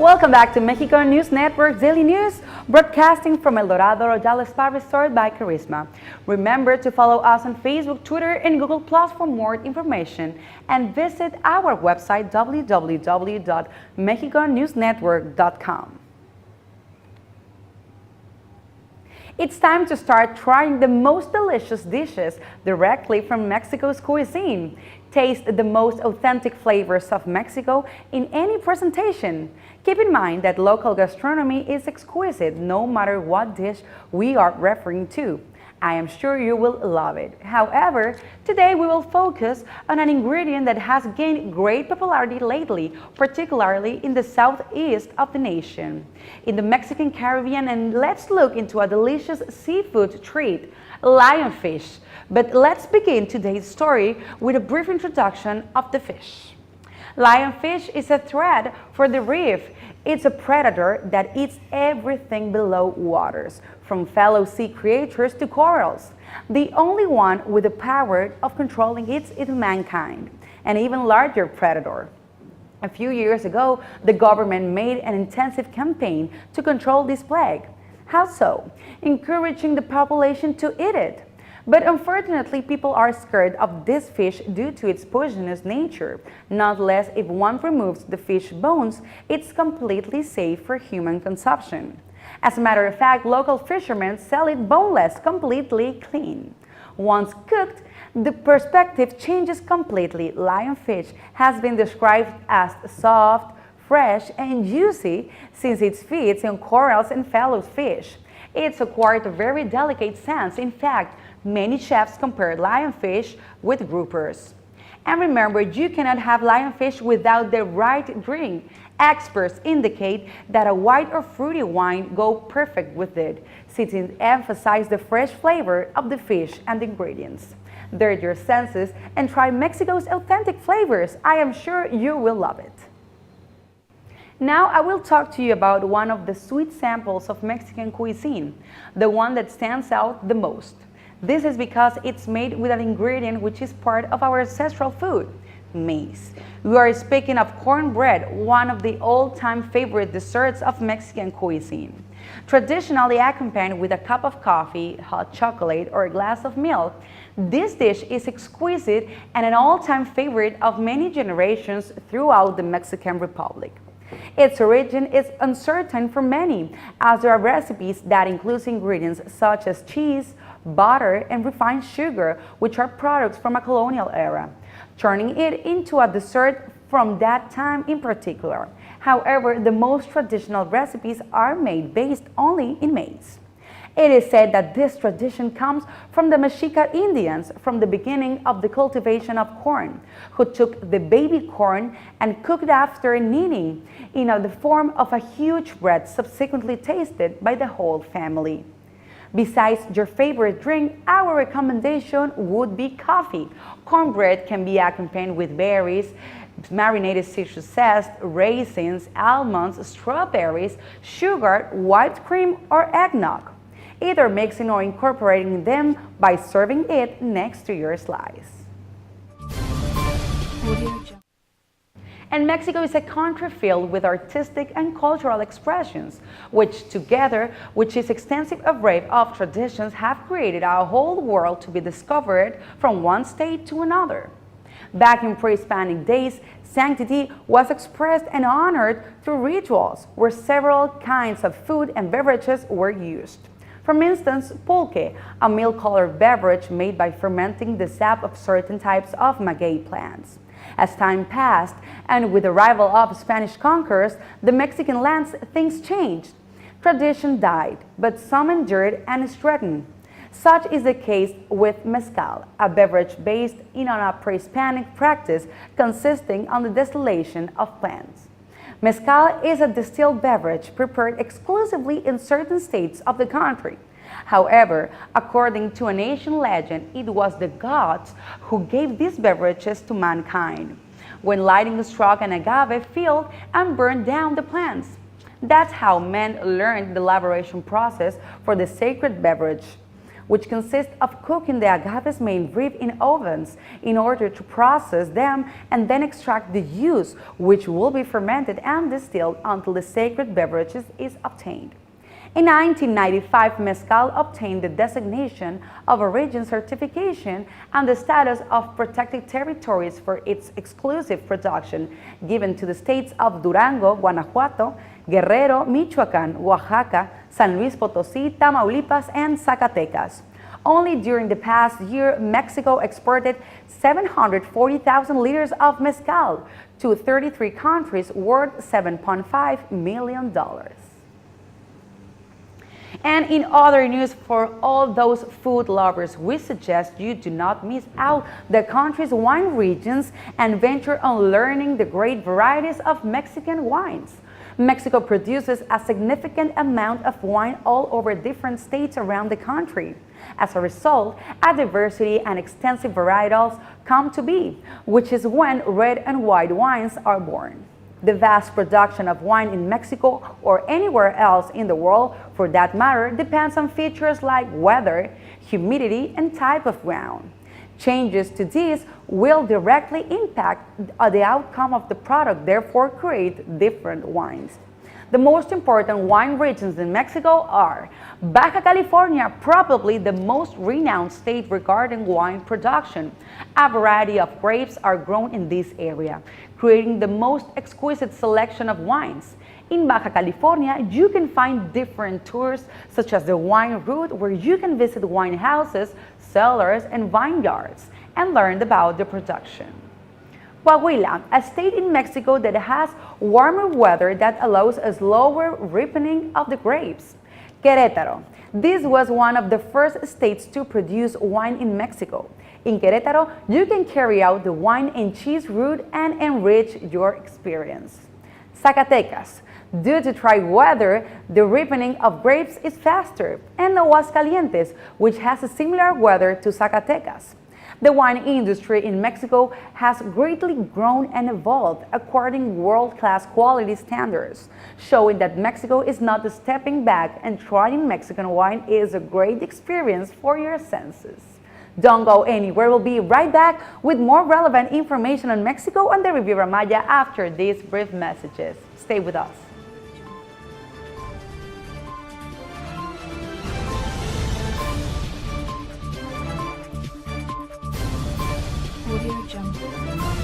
Welcome back to Mexico News Network Daily News, broadcasting from El Dorado Royal Spa Resort by Charisma. Remember to follow us on Facebook, Twitter, and Google Plus for more information, and visit our website www.mexiconewsnetwork.com. It's time to start trying the most delicious dishes directly from Mexico's cuisine. Taste the most authentic flavors of Mexico in any presentation. Keep in mind that local gastronomy is exquisite no matter what dish we are referring to. I am sure you will love it. However, today we will focus on an ingredient that has gained great popularity lately, particularly in the southeast of the nation, in the Mexican Caribbean, and let's look into a delicious seafood treat, lionfish. But let's begin today's story with a brief introduction of the fish. Lionfish is a threat for the reef. It's a predator that eats everything below waters, from fellow sea creatures to corals. The only one with the power of controlling it is mankind, an even larger predator. A few years ago, the government made an intensive campaign to control this plague. How so? Encouraging the population to eat it. But unfortunately, people are scared of this fish due to its poisonous nature. Nonetheless, if one removes the fish bones, it's completely safe for human consumption. As a matter of fact, local fishermen sell it boneless, completely clean. Once cooked, the perspective changes completely. Lionfish has been described as soft, fresh, and juicy since it feeds on corals and fellow fish. It's acquired a very delicate sense. In fact, many chefs compare lionfish with groupers. And remember, you cannot have lionfish without the right drink. Experts indicate that a white or fruity wine go perfect with it, since it emphasizes the fresh flavor of the fish and the ingredients. Direct your senses and try Mexico's authentic flavors. I am sure you will love it. Now I will talk to you about one of the sweet samples of Mexican cuisine, the one that stands out the most. This is because it's made with an ingredient which is part of our ancestral food, maize. We are speaking of cornbread, one of the all-time favorite desserts of Mexican cuisine. Traditionally accompanied with a cup of coffee, hot chocolate, or a glass of milk, this dish is exquisite and an all-time favorite of many generations throughout the Mexican Republic. Its origin is uncertain for many, as there are recipes that include ingredients such as cheese, butter, and refined sugar, which are products from a colonial era, turning it into a dessert from that time in particular. However, the most traditional recipes are made based only in maize. It is said that this tradition comes from the Mexica Indians from the beginning of the cultivation of corn, who took the baby corn and cooked after kneading in the form of a huge bread subsequently tasted by the whole family. Besides your favorite drink, our recommendation would be coffee. Cornbread can be accompanied with berries, marinated citrus zest, raisins, almonds, strawberries, sugar, whipped cream, or eggnog, either mixing or incorporating them by serving it next to your slice. And Mexico is a country filled with artistic and cultural expressions, which together with its extensive array of traditions have created a whole world to be discovered from one state to another. Back in pre-Hispanic days, sanctity was expressed and honored through rituals where several kinds of food and beverages were used. For instance, pulque, a milk-colored beverage made by fermenting the sap of certain types of maguey plants. As time passed, and with the arrival of Spanish conquerors, the Mexican lands, things changed. Tradition died, but some endured and strengthened. Such is the case with mezcal, a beverage based on a pre-Hispanic practice consisting on the distillation of plants. Mezcal is a distilled beverage prepared exclusively in certain states of the country. However, according to an ancient legend, it was the gods who gave these beverages to mankind when lightning struck an agave field and burned down the plants. That's how men learned the elaboration process for the sacred beverage. which consists of cooking the agave's main rib in ovens in order to process them and then extract the juice, which will be fermented and distilled until the sacred beverage is obtained. In 1995, mezcal obtained the designation of origin certification and the status of protected territories for its exclusive production, given to the states of Durango, Guanajuato, Guerrero, Michoacán, Oaxaca, San Luis Potosí, Tamaulipas, and Zacatecas. Only during the past year, Mexico exported 740,000 liters of mezcal to 33 countries worth $7.5 million. And in other news, for all those food lovers, we suggest you do not miss out the country's wine regions and venture on learning the great varieties of Mexican wines. Mexico produces a significant amount of wine all over different states around the country. As a result, a diversity and extensive varietals come to be, which is when red and white wines are born. The vast production of wine in Mexico or anywhere else in the world, for that matter, depends on features like weather, humidity, and type of ground. Changes to these will directly impact the outcome of the product, therefore create different wines. The most important wine regions in Mexico are Baja California, probably the most renowned state regarding wine production. A variety of grapes are grown in this area, creating the most exquisite selection of wines. In Baja California, you can find different tours, such as the wine route, where you can visit wine houses, cellars, and vineyards, and learn about the production. Coahuila, a state in Mexico that has warmer weather that allows a slower ripening of the grapes. Querétaro. This was one of the first states to produce wine in Mexico. In Querétaro, you can carry out the wine and cheese route and enrich your experience. Zacatecas. Due to dry weather, the ripening of grapes is faster. And Aguascalientes, which has a similar weather to Zacatecas. The wine industry in Mexico has greatly grown and evolved according to world-class quality standards, showing that Mexico is not stepping back, and trying Mexican wine is a great experience for your senses. Don't go anywhere. We'll be right back with more relevant information on Mexico and the Riviera Maya after these brief messages. Stay with us. Audio Jungle.